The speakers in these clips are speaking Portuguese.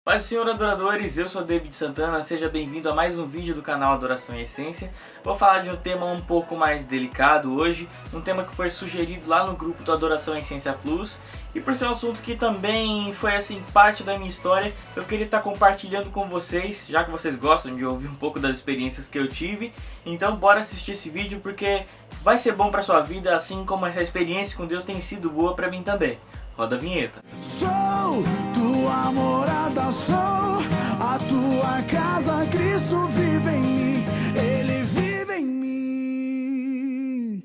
Paz do Senhor, adoradores, eu sou David Santana, seja bem-vindo a mais um vídeo do canal Adoração em Essência. Vou falar de um tema um pouco mais delicado hoje, um tema que foi sugerido lá no grupo do Adoração em Essência Plus. E por ser um assunto que também foi assim parte da minha história, eu queria estar compartilhando com vocês, já que vocês gostam de ouvir um pouco das experiências que eu tive. Então bora assistir esse vídeo porque vai ser bom para sua vida, assim como essa experiência com Deus tem sido boa para mim também. Roda a vinheta. Sou tua morada, sou a tua casa, Cristo vive em mim, Ele vive em mim.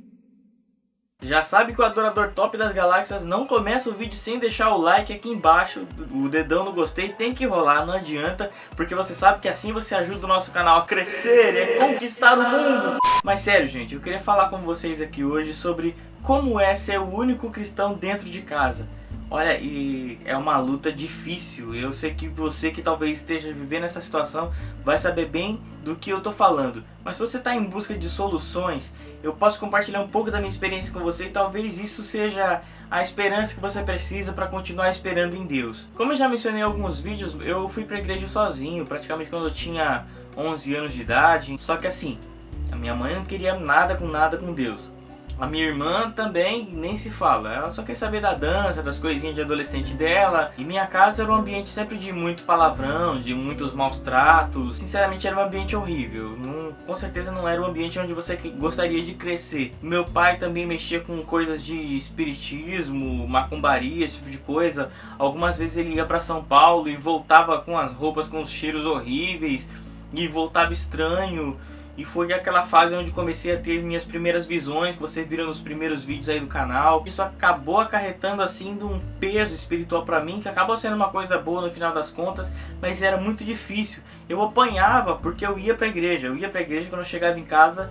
Já sabe que o adorador top das galáxias não começa o vídeo sem deixar o like aqui embaixo, o dedão no gostei tem que rolar, não adianta, porque você sabe que assim você ajuda o nosso canal a crescer e a conquistar o mundo. Mas sério, gente, eu queria falar com vocês aqui hoje sobre como é ser o único cristão dentro de casa. Olha, e é uma luta difícil. Eu sei que você que talvez esteja vivendo essa situação vai saber bem do que eu tô falando. Mas se você está em busca de soluções, eu posso compartilhar um pouco da minha experiência com você e talvez isso seja a esperança que você precisa para continuar esperando em Deus. Como eu já mencionei em alguns vídeos, eu fui para a igreja sozinho, praticamente quando eu tinha 11 anos de idade. Só que assim, a minha mãe não queria nada com Deus. A minha irmã também nem se fala, ela só quer saber da dança, das coisinhas de adolescente dela. E minha casa era um ambiente sempre de muito palavrão, de muitos maus tratos. Sinceramente era um ambiente horrível, com certeza não era um ambiente onde você gostaria de crescer. Meu pai também mexia com coisas de espiritismo, macumbaria, esse tipo de coisa. Algumas vezes ele ia para São Paulo e voltava com as roupas com os cheiros horríveis e voltava estranho. E foi aquela fase onde comecei a ter minhas primeiras visões, que vocês viram nos primeiros vídeos aí do canal. Isso acabou acarretando assim de um peso espiritual pra mim, que acabou sendo uma coisa boa no final das contas, mas era muito difícil. Eu apanhava porque eu ia pra igreja. Eu ia pra igreja, quando eu chegava em casa,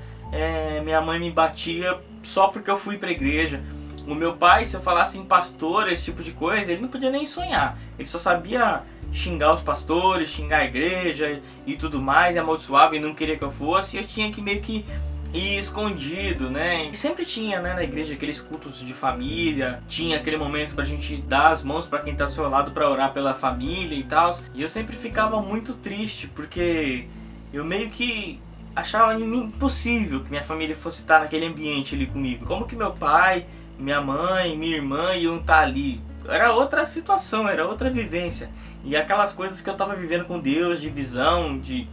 minha mãe me batia só porque eu fui pra igreja. O meu pai, se eu falasse em pastor, esse tipo de coisa, ele não podia nem sonhar. Ele só sabia xingar os pastores, xingar a igreja e tudo mais, e amaldiçoava e não queria que eu fosse. E eu tinha que meio que ir escondido, né? E sempre tinha, né, na igreja aqueles cultos de família, tinha aquele momento pra gente dar as mãos pra quem tá do seu lado pra orar pela família e tal. E eu sempre ficava muito triste, porque eu meio que achava impossível que minha família fosse estar naquele ambiente ali comigo. Como que meu pai, minha mãe, minha irmã iam estar ali? Era outra situação, era outra vivência. E aquelas coisas que eu tava vivendo com Deus, de visão, de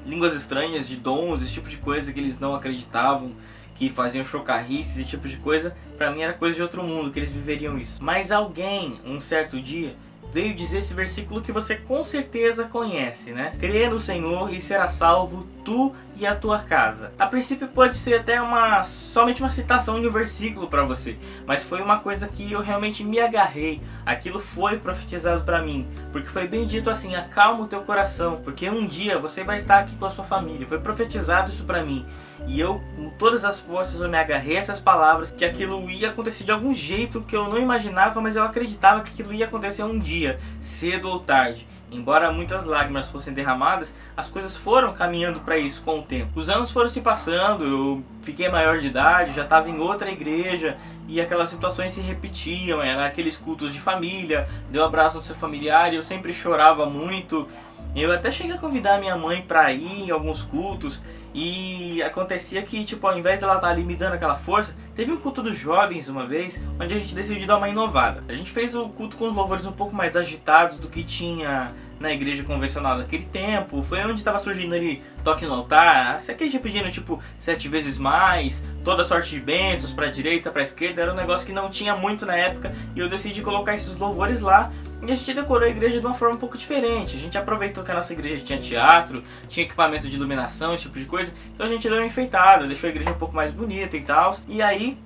línguas estranhas, de dons, esse tipo de coisa que eles não acreditavam, que faziam chocarrices, esse tipo de coisa, pra mim era coisa de outro mundo, que eles viveriam isso. Mas alguém, um certo dia, veio dizer esse versículo que você com certeza conhece, né? Crê no Senhor e será salvo tu e a tua casa. A princípio pode ser até somente uma citação de um versículo para você, mas foi uma coisa que eu realmente me agarrei. Aquilo foi profetizado para mim, porque foi bem dito assim: acalma o teu coração, porque um dia você vai estar aqui com a sua família. Foi profetizado isso para mim. E eu, com todas as forças, eu me agarrei a essas palavras, que aquilo ia acontecer de algum jeito que eu não imaginava, mas eu acreditava que aquilo ia acontecer um dia, cedo ou tarde. Embora muitas lágrimas fossem derramadas, as coisas foram caminhando para isso com o tempo. Os anos foram se passando, eu fiquei maior de idade, já estava em outra igreja, e aquelas situações se repetiam, eram aqueles cultos de família, deu um abraço no seu familiar, e eu sempre chorava muito. Eu até cheguei a convidar a minha mãe para ir em alguns cultos, e acontecia que, tipo, ao invés de ela estar ali me dando aquela força, teve um culto dos jovens uma vez, onde a gente decidiu dar uma inovada. A gente fez o culto com os louvores um pouco mais agitados do que tinha na igreja convencional daquele tempo. Foi onde estava surgindo ali toque no altar, aquele tipo pedindo tipo 7 vezes mais, toda sorte de bênçãos para a direita, para a esquerda. Era um negócio que não tinha muito na época, e eu decidi colocar esses louvores lá. E a gente decorou a igreja de uma forma um pouco diferente. A gente aproveitou que a nossa igreja tinha teatro, tinha equipamento de iluminação, esse tipo de coisa. Então a gente deu uma enfeitada, deixou a igreja um pouco mais bonita e tal. E aí,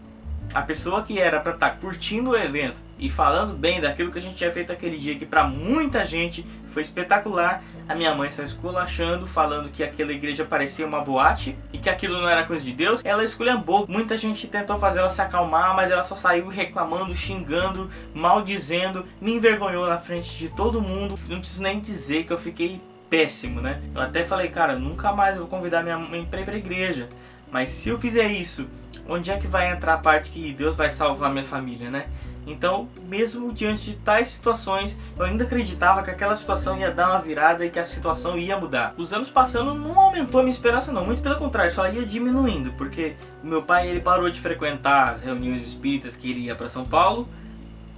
a pessoa que era pra estar curtindo o evento e falando bem daquilo que a gente tinha feito aquele dia, que pra muita gente foi espetacular, a minha mãe saiu esculachando, falando que aquela igreja parecia uma boate e que aquilo não era coisa de Deus. Ela esculhambou, muita gente tentou fazer ela se acalmar, mas ela só saiu reclamando, xingando, maldizendo, me envergonhou na frente de todo mundo. Não preciso nem dizer que eu fiquei péssimo, né? Eu até falei, cara, nunca mais eu vou convidar minha mãe pra ir pra igreja. Mas se eu fizer isso onde é que vai entrar a parte que Deus vai salvar minha família, né? Então, mesmo diante de tais situações, eu ainda acreditava que aquela situação ia dar uma virada e que a situação ia mudar. Os anos passando não aumentou a minha esperança não, muito pelo contrário, só ia diminuindo, porque o meu pai ele parou de frequentar as reuniões espíritas que ele ia para São Paulo,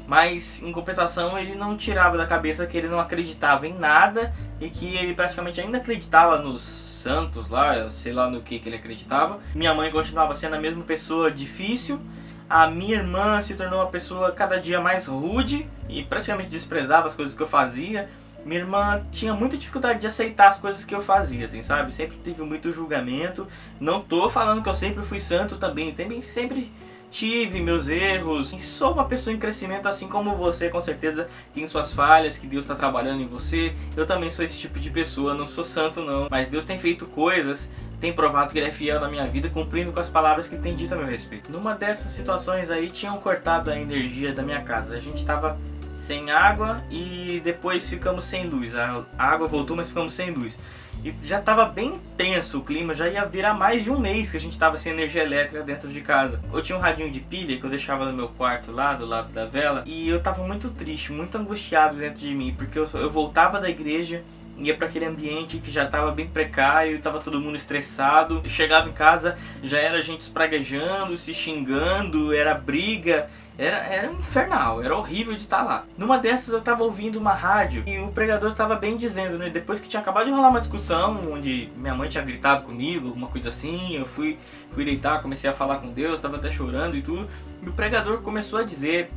mas em compensação ele não tirava da cabeça que ele não acreditava em nada e que ele praticamente ainda acreditava nos santos lá, eu sei lá no que ele acreditava. Minha mãe continuava sendo a mesma pessoa difícil. A minha irmã se tornou uma pessoa cada dia mais rude e praticamente desprezava as coisas que eu fazia. Minha irmã tinha muita dificuldade de aceitar as coisas que eu fazia, assim, sabe? Sempre teve muito julgamento. Não tô falando que eu sempre fui santo também sempre tive meus erros. E sou uma pessoa em crescimento, assim como você, com certeza tem suas falhas, que Deus está trabalhando em você. Eu também sou esse tipo de pessoa, não sou santo não, mas Deus tem feito coisas, tem provado que Ele é fiel na minha vida, cumprindo com as palavras que Ele tem dito a meu respeito. Numa dessas situações aí, tinham cortado a energia da minha casa. A gente tava sem água e depois ficamos sem luz. A água voltou, mas ficamos sem luz. E já estava bem tenso o clima, já ia virar mais de um mês que a gente estava sem energia elétrica dentro de casa. Eu tinha um radinho de pilha que eu deixava no meu quarto lá, do lado da vela, e eu estava muito triste, muito angustiado dentro de mim, porque eu voltava da igreja, ia para aquele ambiente que já estava bem precário, estava todo mundo estressado. Eu chegava em casa, já era gente espraguejando, se xingando, era briga, era infernal, era horrível de estar lá. Numa dessas eu estava ouvindo uma rádio e o pregador estava bem dizendo, né, depois que tinha acabado de rolar uma discussão, onde minha mãe tinha gritado comigo, alguma coisa assim, eu fui deitar, comecei a falar com Deus, estava até chorando e tudo, e o pregador começou a dizer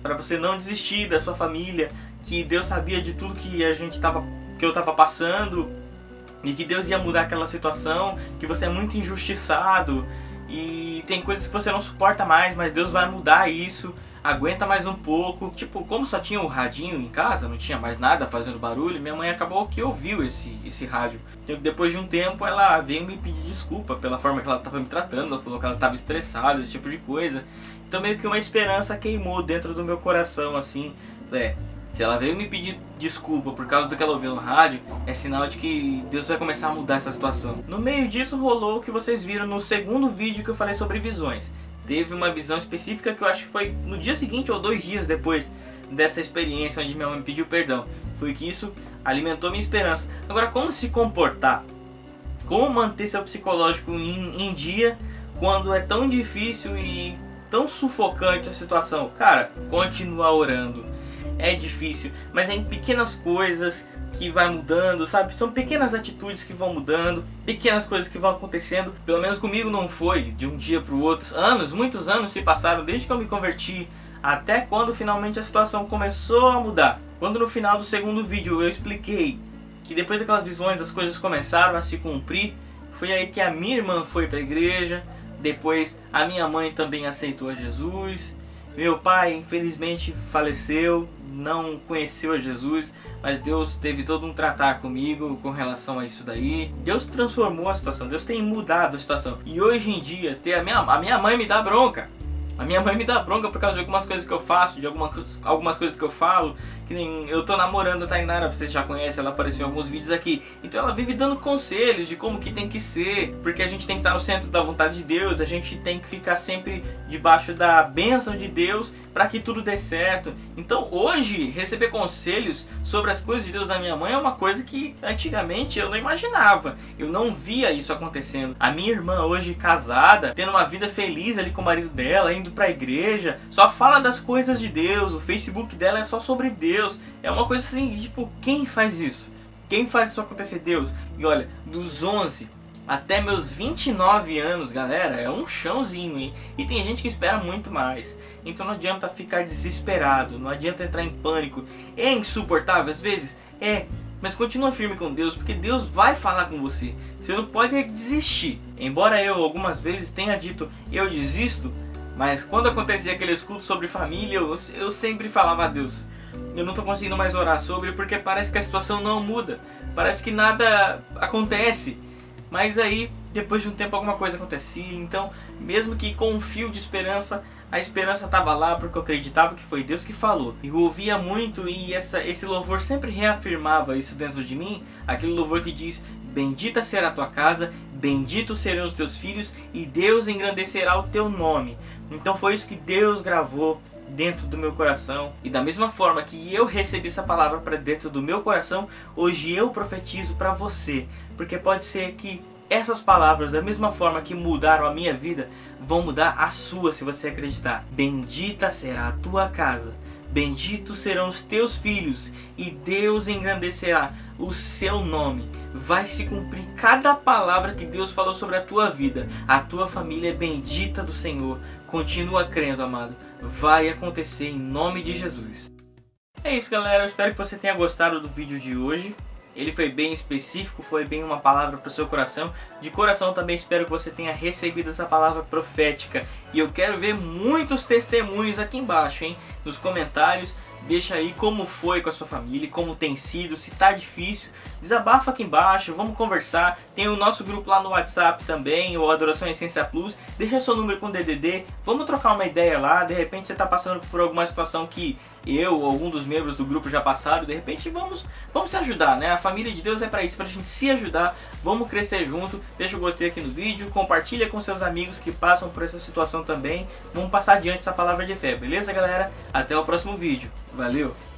para você não desistir da sua família, que Deus sabia de tudo que eu estava passando e que Deus ia mudar aquela situação, que você é muito injustiçado e tem coisas que você não suporta mais, mas Deus vai mudar isso, aguenta mais um pouco. Tipo, como só tinha o radinho em casa, não tinha mais nada fazendo barulho, minha mãe acabou que ouviu esse rádio. Depois de um tempo ela veio me pedir desculpa pela forma que ela estava me tratando, ela falou que ela estava estressada, esse tipo de coisa. Então meio que uma esperança queimou dentro do meu coração, assim, se ela veio me pedir desculpa por causa do que ela ouviu no rádio, é sinal de que Deus vai começar a mudar essa situação. No meio disso rolou o que vocês viram no segundo vídeo que eu falei sobre visões. Teve uma visão específica que eu acho que foi no dia seguinte ou 2 dias depois dessa experiência onde minha mãe me pediu perdão. Foi que isso alimentou minha esperança. Agora, como se comportar? Como manter seu psicológico em dia quando é tão difícil e tão sufocante a situação? Cara, continua orando. É difícil, mas é em pequenas coisas que vai mudando, sabe? São pequenas atitudes que vão mudando, pequenas coisas que vão acontecendo. Pelo menos comigo não foi de um dia para o outro. Muitos anos se passaram desde que eu me converti até quando finalmente a situação começou a mudar. Quando no final do segundo vídeo eu expliquei que depois daquelas visões as coisas começaram a se cumprir, foi aí que a minha irmã foi para a igreja, depois a minha mãe também aceitou a Jesus. Meu pai, infelizmente, faleceu, não conheceu a Jesus, mas Deus teve todo um tratar comigo com relação a isso daí. Deus transformou a situação, Deus tem mudado a situação. E hoje em dia, a minha mãe me dá bronca. A minha mãe me dá bronca por causa de algumas coisas que eu faço, de algumas coisas que eu falo. Que nem eu tô namorando a Tainara, vocês já conhecem, ela apareceu em alguns vídeos aqui. Então ela vive dando conselhos de como que tem que ser, porque a gente tem que estar no centro da vontade de Deus, a gente tem que ficar sempre debaixo da bênção de Deus para que tudo dê certo. Então hoje, receber conselhos sobre as coisas de Deus da minha mãe é uma coisa que antigamente eu não imaginava. Eu não via isso acontecendo. A minha irmã hoje casada, tendo uma vida feliz ali com o marido dela, indo pra igreja, só fala das coisas de Deus, o Facebook dela é só sobre Deus. É uma coisa assim, tipo, quem faz isso? Quem faz isso acontecer? Deus. E olha, dos 11 até meus 29 anos, galera, é um chãozinho, hein? E tem gente que espera muito mais. Então não adianta ficar desesperado, não adianta entrar em pânico. É insuportável às vezes? É. Mas continua firme com Deus, porque Deus vai falar com você. Você não pode desistir. Embora eu algumas vezes tenha dito, eu desisto, mas quando acontecia aquele escudo sobre família, eu sempre falava a Deus. Eu não tô conseguindo mais orar sobre, porque parece que a situação não muda. Parece que nada acontece. Mas aí, depois de um tempo, alguma coisa acontecia. Então, mesmo que com um fio de esperança, a esperança estava lá, porque eu acreditava que foi Deus que falou. Eu ouvia muito e esse louvor sempre reafirmava isso dentro de mim. Aquele louvor que diz: bendita será a tua casa, benditos serão os teus filhos e Deus engrandecerá o teu nome. Então foi isso que Deus gravou dentro do meu coração, e da mesma forma que eu recebi essa palavra para dentro do meu coração, hoje eu profetizo para você, porque pode ser que essas palavras, da mesma forma que mudaram a minha vida, vão mudar a sua, se você acreditar. Bendita será a tua casa, benditos serão os teus filhos, e Deus engrandecerá o seu nome. Vai se cumprir cada palavra que Deus falou sobre a tua vida. A tua família é bendita do Senhor. Continua crendo, amado. Vai acontecer em nome de Jesus. É isso, galera. Eu espero que você tenha gostado do vídeo de hoje. Ele foi bem específico, foi bem uma palavra para o seu coração. De coração também espero que você tenha recebido essa palavra profética. E eu quero ver muitos testemunhos aqui embaixo, hein? Nos comentários. Deixa aí como foi com a sua família, como tem sido, se tá difícil. Desabafa aqui embaixo, vamos conversar. Tem o nosso grupo lá no WhatsApp também, o Adoração Essência Plus. Deixa seu número com DDD, vamos trocar uma ideia lá. De repente você tá passando por alguma situação que eu ou algum dos membros do grupo já passaram. De repente vamos se ajudar, né? A família de Deus é pra isso, pra gente se ajudar. Vamos crescer junto. Deixa o gostei aqui no vídeo, compartilha com seus amigos que passam por essa situação também. Vamos passar adiante essa palavra de fé, beleza, galera? Até o próximo vídeo. Valeu!